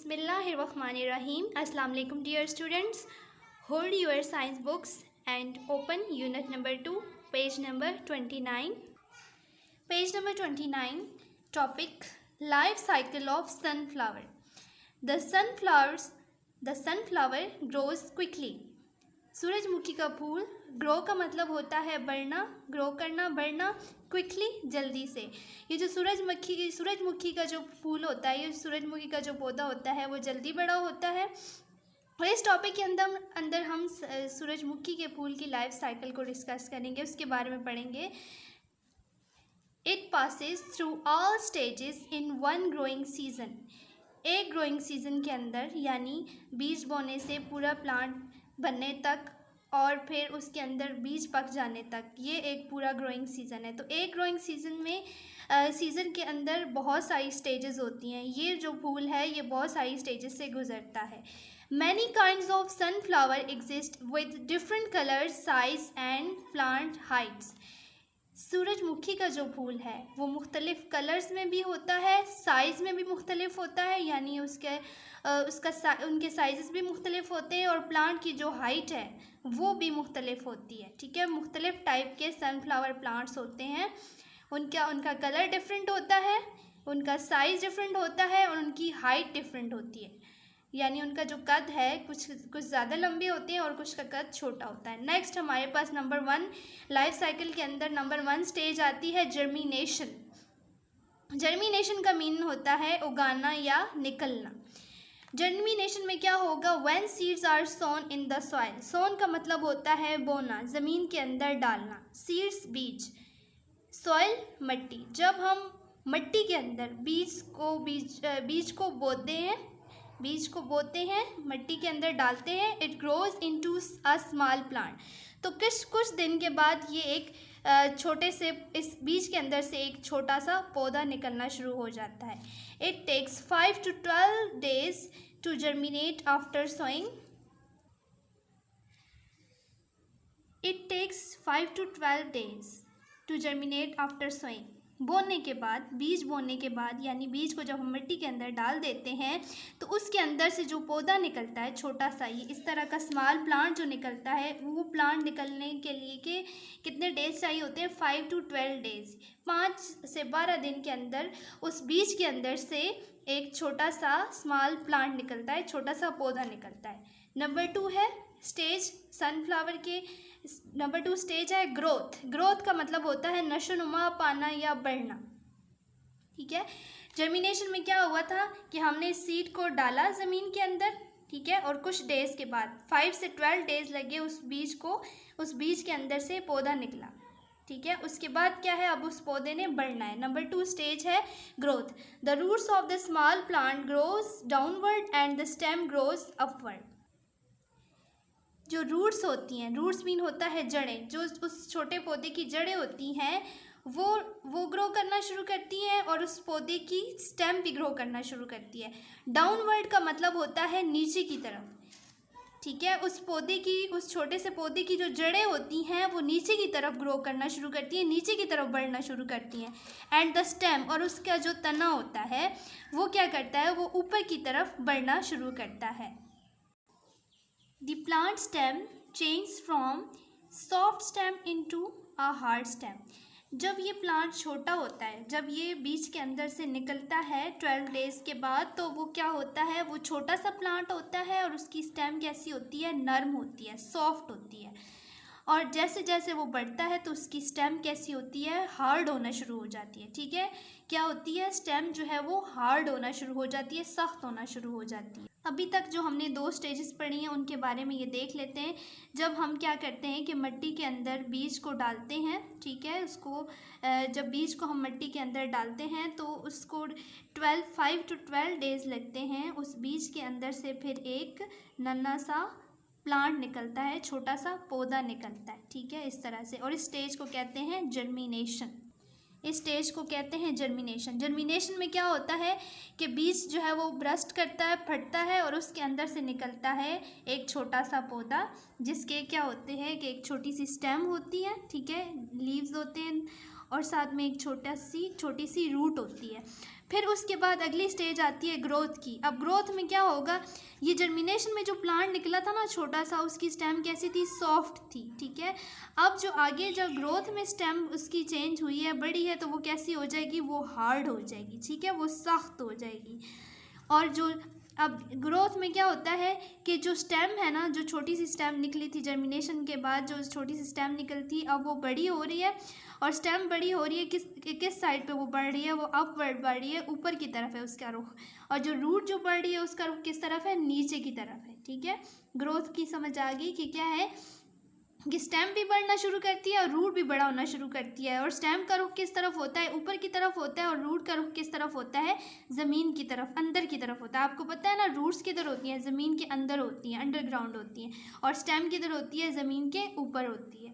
Bismillahirrahmanirrahim. Assalamu alaikum dear students. Hold your science books and open unit number 2, page number 29. Page number 29, topic life cycle of sunflower. The sunflower grows quickly. सूरजमुखी का फूल, grow का मतलब होता है बढ़ना, grow करना, बढ़ना, quickly जल्दी से। ये जो सूरजमुखी का जो फूल होता है, ये सूरजमुखी का जो पौधा होता है वो जल्दी बड़ा होता है। और इस टॉपिक के अंदर हम सूरजमुखी के फूल की लाइफ साइकिल को डिस्कस करेंगे, उसके बारे में पढ़ेंगे। It passes through all stages in one growing season. एक ग्रोइंग सीजन के अंदर, यानी बीज बोने से पूरा प्लांट बनने तक और फिर उसके अंदर बीज पक जाने तक, ये एक पूरा ग्रोइंग सीज़न है। तो एक ग्रोइंग सीज़न में सीज़न के अंदर बहुत सारी स्टेजेस होती हैं। ये जो फूल है ये बहुत सारी स्टेजेस से गुजरता है। Many kinds of sunflower exist with different colours, size and plant Heights. सूरजमुखी का जो फूल है वो मुख्तलिफ़ कलर्स में भी होता है, साइज़ में भी मुख्तलिफ होता है, यानी उनके साइज़ भी मुख्तलिफ होते हैं, और प्लांट की जो हाइट है वो भी मुख्तलिफ होती है। ठीक है, मुख्तलिफ़ टाइप के सनफ्लावर प्लांट्स होते हैं। उनका कलर डिफरेंट होता है, उनका साइज़ डिफरेंट होता है और उनकी हाइट डिफरेंट होती है, यानी उनका जो कद है कुछ ज़्यादा लंबे होते हैं और कुछ का कद छोटा होता है। नेक्स्ट हमारे पास नंबर 1 लाइफ साइकिल के अंदर नंबर 1 स्टेज आती है जर्मिनेशन। जर्मिनेशन का मीनिंग होता है उगाना या निकलना। जर्मिनेशन में क्या होगा? When seeds are sown in the soil. Sown का मतलब होता है बोना, ज़मीन के अंदर डालना। सीड्स बीज, सॉइल मट्टी। जब हम मट्टी के अंदर बीज को बोते हैं, मट्टी के अंदर डालते हैं, it grows into a small plant. तो कुछ दिन के बाद ये एक छोटे से इस बीज के अंदर से एक छोटा सा पौधा निकलना शुरू हो जाता है। It takes 5 to 12 days to germinate after sowing. It takes 5 to 12 days to germinate after sowing. बीज बोने के बाद, यानी बीज को जब हम मिट्टी के अंदर डाल देते हैं तो उसके अंदर से जो पौधा निकलता है छोटा सा, ये इस तरह का स्मॉल प्लांट जो निकलता है, वो प्लांट निकलने के लिए कितने डेज चाहिए होते हैं? 5 to 12 days। 5 से 12 दिन के अंदर उस बीज के अंदर से एक छोटा सा स्मॉल प्लांट निकलता है, छोटा सा पौधा निकलता है। नंबर 2 है स्टेज सनफ्लावर के। नंबर 2 स्टेज है ग्रोथ। ग्रोथ का मतलब होता है नशोनुमा पाना या बढ़ना। ठीक है, जर्मिनेशन में क्या हुआ था कि हमने सीड को डाला ज़मीन के अंदर, ठीक है, और कुछ डेज़ के बाद 5 से 12 डेज़ लगे उस बीज के अंदर से पौधा निकला। ठीक है, उसके बाद क्या है? अब उस पौधे ने बढ़ना है। नंबर 2 स्टेज है growth. The roots of the small plant grows downward and the stem grows upward. जो रूट्स होती हैं, रूट्स मीन होता है जड़ें, जो उस छोटे पौधे की जड़ें होती हैं वो ग्रो करना शुरू करती हैं और उस पौधे की स्टेम भी ग्रो करना शुरू करती है। डाउनवर्ड का मतलब होता है नीचे की तरफ। ठीक है, उस छोटे से पौधे की जो जड़ें होती हैं वो नीचे की तरफ ग्रो करना शुरू करती हैं, नीचे की तरफ बढ़ना शुरू करती हैं। एंड द स्टेम, और उसका जो तना होता है वो क्या करता है? वो ऊपर की तरफ बढ़ना शुरू करता है। The plant stem changes from soft stem into a hard stem. जब ये प्लांट छोटा होता है, जब ये बीज के अंदर से निकलता है 12 डेज़ के बाद, तो वो क्या होता है? वो छोटा सा प्लांट होता है और उसकी स्टेम कैसी होती है? नरम होती है, सॉफ्ट होती है। और जैसे जैसे वो बढ़ता है तो उसकी स्टेम कैसी होती है? हार्ड होना शुरू हो जाती है। ठीक है, क्या होती है? स्टेम जो है वो हार्ड होना शुरू हो जाती है, सख्त होना शुरू हो जाती है। अभी तक जो हमने 2 स्टेजेस पढ़ी हैं उनके बारे में ये देख लेते हैं। जब हम क्या करते हैं कि मिट्टी के अंदर बीज को डालते हैं, ठीक है, जब बीज को हम मिट्टी के अंदर डालते हैं तो उसको 5 to 12 days लगते हैं। उस बीज के अंदर से फिर एक नन्हा सा प्लांट निकलता है, छोटा सा पौधा निकलता है। ठीक है, इस तरह से। और इस स्टेज को कहते हैं जर्मिनेशन। इस स्टेज को कहते हैं जर्मिनेशन। जर्मिनेशन में क्या होता है कि बीज जो है वो ब्रस्ट करता है, फटता है और उसके अंदर से निकलता है एक छोटा सा पौधा, जिसके क्या होते हैं कि एक छोटी सी स्टेम होती है, ठीक है, लीव्स होते हैं और साथ में एक छोटी सी रूट होती है। फिर उसके बाद अगली स्टेज आती है ग्रोथ की। अब ग्रोथ में क्या होगा, ये जर्मिनेशन में जो प्लांट निकला था ना छोटा सा, उसकी स्टेम कैसी थी, सॉफ्ट थी, ठीक है। अब जो आगे जो ग्रोथ में स्टेम उसकी चेंज हुई है, बड़ी है, तो वो कैसी हो जाएगी, वो हार्ड हो जाएगी, ठीक है, वो सख्त हो जाएगी। और जो अब ग्रोथ में क्या होता है कि जो स्टेम है ना, जो छोटी सी स्टेम निकली थी जर्मिनेशन के बाद, जो छोटी सी स्टेम निकलती, अब वो बड़ी हो रही है। और स्टेम बड़ी हो रही है, किस साइड पे वो बढ़ रही है, वो अपवर्ड बढ़ रही है, ऊपर की तरफ है उसका रुख। और जो रूट जो बढ़ रही है उसका रुख किस तरफ है, नीचे की तरफ है, ठीक है। ग्रोथ की समझ आ गई कि क्या है कि स्टेम भी बढ़ना शुरू करती है और रूट भी बड़ा होना शुरू करती है। और स्टेम का रुख किस तरफ होता है, ऊपर की तरफ होता है, और रूट का रुख किस तरफ होता है, ज़मीन की तरफ, अंदर की तरफ होता है। आपको पता है ना, रूट्स किधर होती हैं, ज़मीन के अंदर होती हैं, अंडरग्राउंड होती हैं, और स्टेम किधर होती है, ज़मीन के ऊपर होती है।